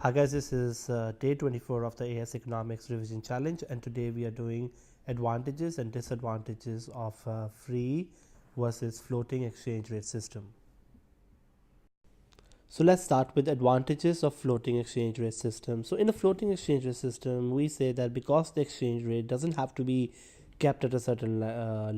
Hi guys, this is day 24 of the AS Economics Revision Challenge, and today we are doing advantages and disadvantages of free versus floating exchange rate system. So let's start with advantages of floating exchange rate system. So in a floating exchange rate system, we say that because the exchange rate doesn't have to be kept at a certain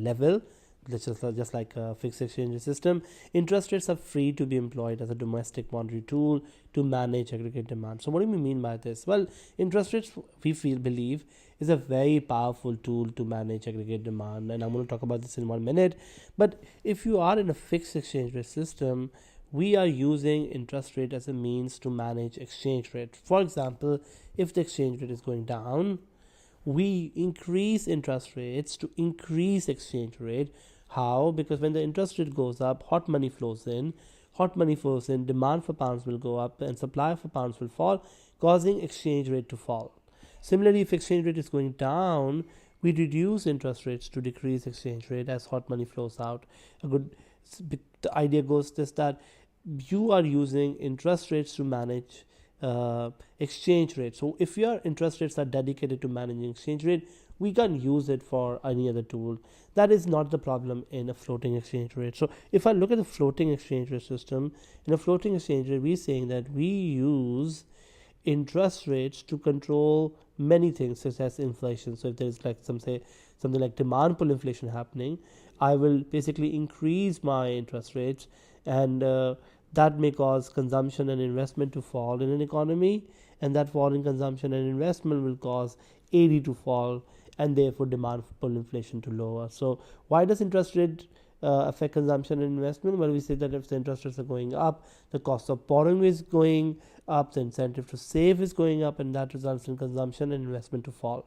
level, just like a fixed exchange rate system, interest rates are free to be employed as a domestic monetary tool to manage aggregate demand. So what do we mean by this? Well, interest rates, we believe, is a very powerful tool to manage aggregate demand, and I'm going to talk about this in 1 minute. But if you are in a fixed exchange rate system, we are using interest rate as a means to manage exchange rate. For example, if the exchange rate is going down, we increase interest rates to increase exchange rate. How? Because when the interest rate goes up, hot money flows in. Hot money flows in, demand for pounds will go up and supply for pounds will fall, causing exchange rate to fall. Similarly, if exchange rate is going down, we reduce interest rates to decrease exchange rate as hot money flows out. The idea goes this, that you are using interest rates to manage exchange rate. So if your interest rates are dedicated to managing exchange rate, we can use it for any other tool. That is not the problem in a floating exchange rate. So if I look at the floating exchange rate system, in a floating exchange rate, we're saying that we use interest rates to control many things such as inflation. So if there is like something like demand pull inflation happening, I will basically increase my interest rates, and that may cause consumption and investment to fall in an economy, and that fall in consumption and investment will cause AD to fall, and therefore demand pull inflation to lower. So why does interest rate affect consumption and investment? Well, we say that if the interest rates are going up, the cost of borrowing is going up, the incentive to save is going up, and that results in consumption and investment to fall.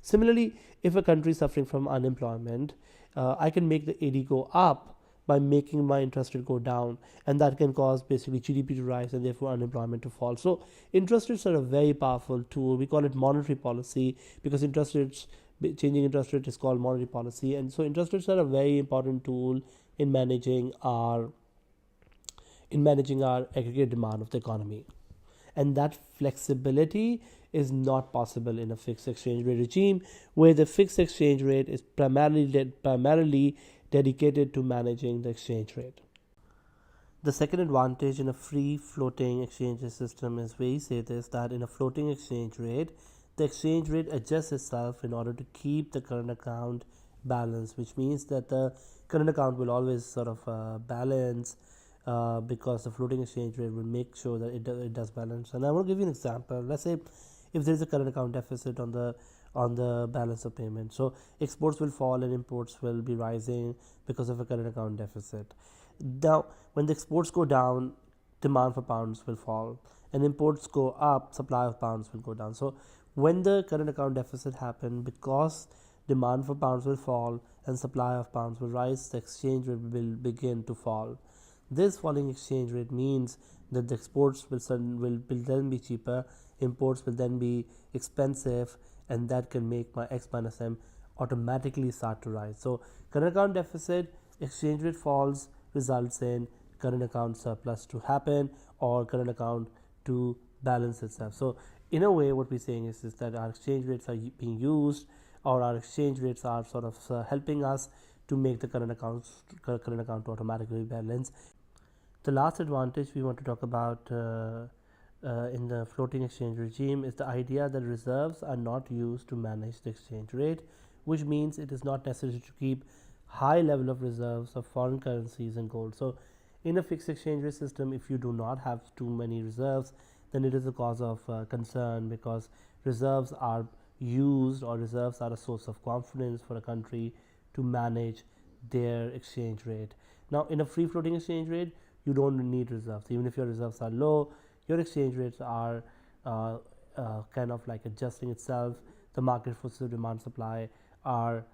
Similarly, if a country is suffering from unemployment, I can make the AD go up by making my interest rate go down, and that can cause basically GDP to rise and therefore unemployment to fall. So interest rates are a very powerful tool. We call it monetary policy because changing interest rate is called monetary policy, and so interest rates are a very important tool in managing our aggregate demand of the economy. And that flexibility is not possible in a fixed exchange rate regime, where the fixed exchange rate is primarily dedicated to managing the exchange rate. The second advantage in a free floating exchange rate system is, we say this, that in a floating exchange rate, the exchange rate adjusts itself in order to keep the current account balance, which means that the current account will always sort of balance, because the floating exchange rate will make sure that it does balance. And I want to give you an example. Let's say if there is a current account deficit on the balance of payment, so exports will fall and imports will be rising because of a current account deficit. Now, when the exports go down, demand for pounds will fall, and imports go up, supply of pounds will go down. So when the current account deficit happens, because demand for pounds will fall and supply of pounds will rise, the exchange rate will begin to fall. This falling exchange rate means that the exports will then be cheaper, imports will then be expensive, and that can make my X minus M automatically start to rise. So current account deficit, exchange rate falls, results in current account surplus to happen, or current account to balance itself. So in a way, what we're saying is that our exchange rates are being used, or our exchange rates are sort of helping us to make the current account to automatically balance. The last advantage we want to talk about in the floating exchange regime is the idea that reserves are not used to manage the exchange rate, which means it is not necessary to keep high level of reserves of foreign currencies and gold. So in a fixed exchange rate system, if you do not have too many reserves, then it is a cause of concern, because reserves are used, or reserves are a source of confidence for a country to manage their exchange rate. Now, in a free floating exchange rate, you don't need reserves. Even if your reserves are low, your exchange rates are kind of like adjusting itself. The market forces of demand supply are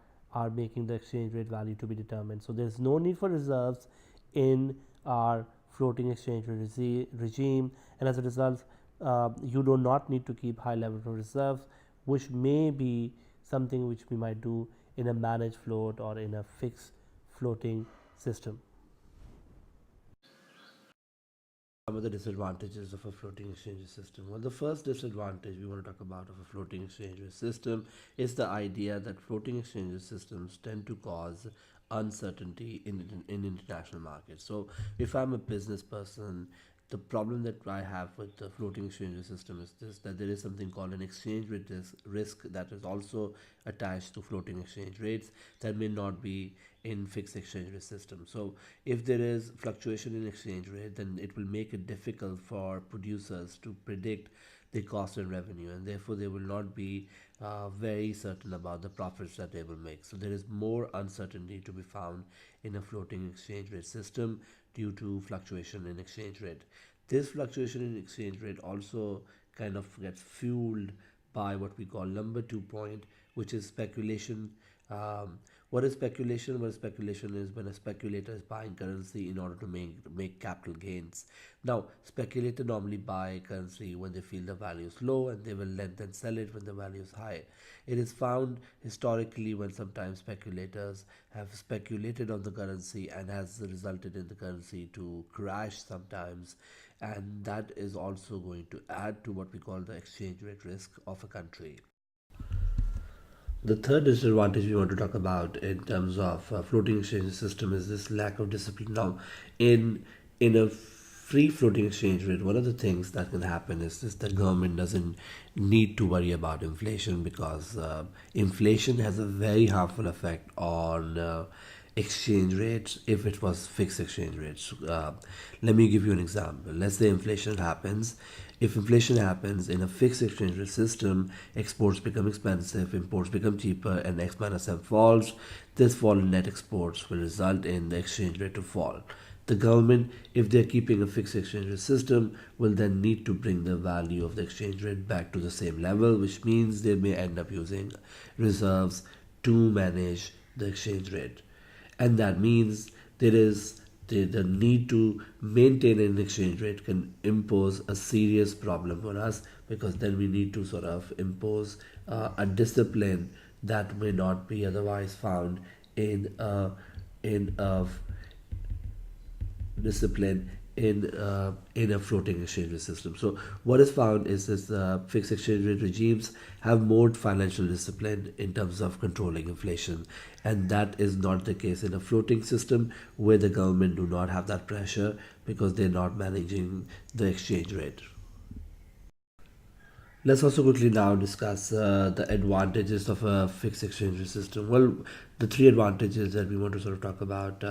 making the exchange rate value to be determined. So there's no need for reserves in our floating exchange rate regime, and as a result, you do not need to keep high levels of reserves, which may be something which we might do in a managed float or in a fixed floating system. Some of the disadvantages of a floating exchange rate system. Well, the first disadvantage we want to talk about of a floating exchange rate system is the idea that floating exchange rate systems tend to cause uncertainty in international markets. So, if I'm a business person, the problem that I have with the floating exchange rate system is this, that there is something called an exchange rate risk that is also attached to floating exchange rates that may not be in fixed exchange rate system. So if there is fluctuation in exchange rate, then it will make it difficult for producers to predict the cost and revenue, and therefore they will not be very certain about the profits that they will make. So there is more uncertainty to be found in a floating exchange rate system due to fluctuation in exchange rate. This fluctuation in exchange rate also kind of gets fueled by what we call number 2 point, which is speculation. What is speculation? Well, speculation is when a speculator is buying currency in order to make capital gains. Now, speculator normally buy currency when they feel the value is low, and they will then sell it when the value is high. It is found historically when sometimes speculators have speculated on the currency and has resulted in the currency to crash sometimes, and that is also going to add to what we call the exchange rate risk of a country. The third disadvantage we want to talk about in terms of floating exchange system is this lack of discipline. Now, in a free floating exchange rate, one of the things that can happen is this: the government doesn't need to worry about inflation, because inflation has a very harmful effect on exchange rates if it was fixed exchange rates. Let me give you an example. Let's say inflation happens. If inflation happens in a fixed exchange rate system, exports become expensive, imports become cheaper, and X minus M falls. This fall in net exports will result in the exchange rate to fall. The government, if they're keeping a fixed exchange rate system, will then need to bring the value of the exchange rate back to the same level, which means they may end up using reserves to manage the exchange rate. And that means there is the need to maintain an exchange rate can impose a serious problem for us, because then we need to sort of impose a discipline that may not be otherwise found in a discipline in a floating exchange rate system. So what is found is this: fixed exchange rate regimes have more financial discipline in terms of controlling inflation, and that is not the case in a floating system, where the government do not have that pressure because they're not managing the exchange rate. Let's also quickly now discuss the advantages of a fixed exchange rate system. Well, the three advantages that we want to sort of talk about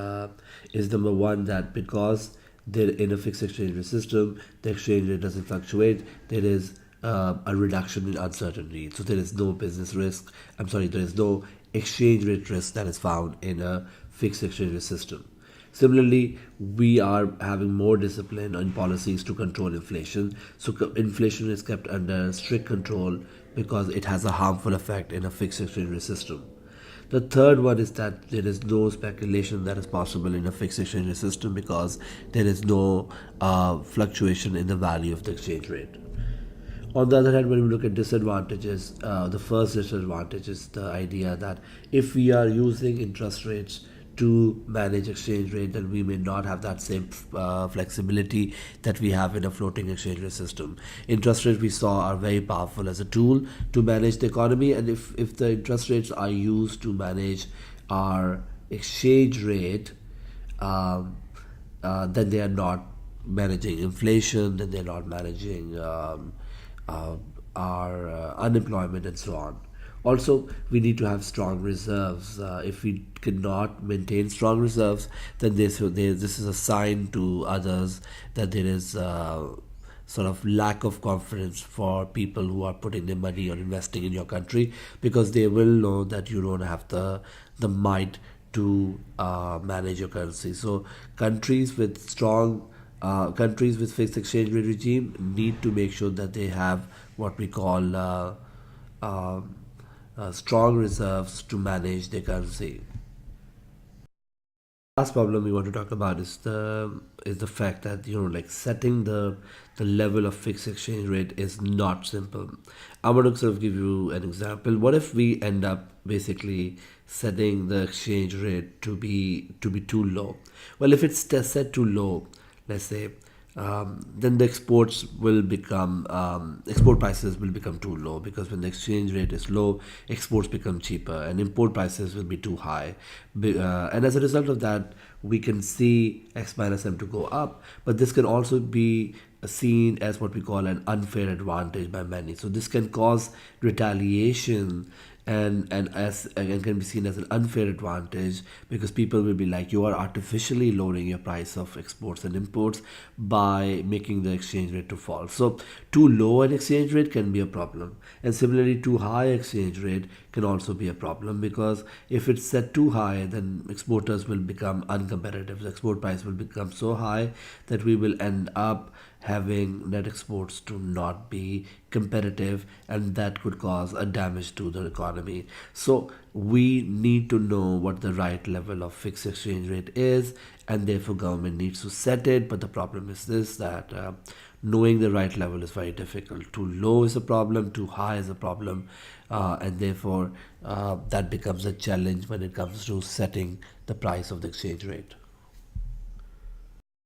is number one, that because they're in a fixed exchange rate system, the exchange rate doesn't fluctuate. There is a reduction in uncertainty, so there is no business risk. I'm sorry, there is no exchange rate risk that is found in a fixed exchange rate system. Similarly, we are having more discipline on policies to control inflation. So inflation is kept under strict control because it has a harmful effect in a fixed exchange rate system. The third one is that there is no speculation that is possible in a fixed exchange rate system, because there is no fluctuation in the value of the exchange rate. On the other hand, when we look at disadvantages, the first disadvantage is the idea that if we are using interest rates to manage exchange rate, then we may not have that same flexibility that we have in a floating exchange rate system. Interest rates, we saw, are very powerful as a tool to manage the economy, and if the interest rates are used to manage our exchange rate, then they are not managing inflation, then they're not managing our unemployment and so on. Also, we need to have strong reserves. If we cannot maintain strong reserves, then this is a sign to others that there is sort of lack of confidence for people who are putting their money or investing in your country, because they will know that you don't have the might to manage your currency. So countries with fixed exchange rate regime need to make sure that they have what we call strong reserves to manage their currency. Last problem we want to talk about is the fact that, like, setting the level of fixed exchange rate is not simple. I want to sort of give you an example. What if we end up basically setting the exchange rate to be too low? Well, if it's set too low, let's say then the exports will become export prices will become too low, because when the exchange rate is low, exports become cheaper and import prices will be too high. And as a result of that, we can see X minus M to go up, but this can also be seen as what we call an unfair advantage by many. So this can cause retaliation, and can be seen as an unfair advantage, because people will be like, you are artificially lowering your price of exports and imports by making the exchange rate to fall. So too low an exchange rate can be a problem, and similarly too high exchange rate can also be a problem, because if it's set too high, then exporters will become uncompetitive. The export price will become so high that we will end up having net exports to not be competitive, and that could cause a damage to the economy. So we need to know what the right level of fixed exchange rate is, and therefore government needs to set it. But the problem is this, that knowing the right level is very difficult. Too low is a problem, too high is a problem, and therefore that becomes a challenge when it comes to setting the price of the exchange rate.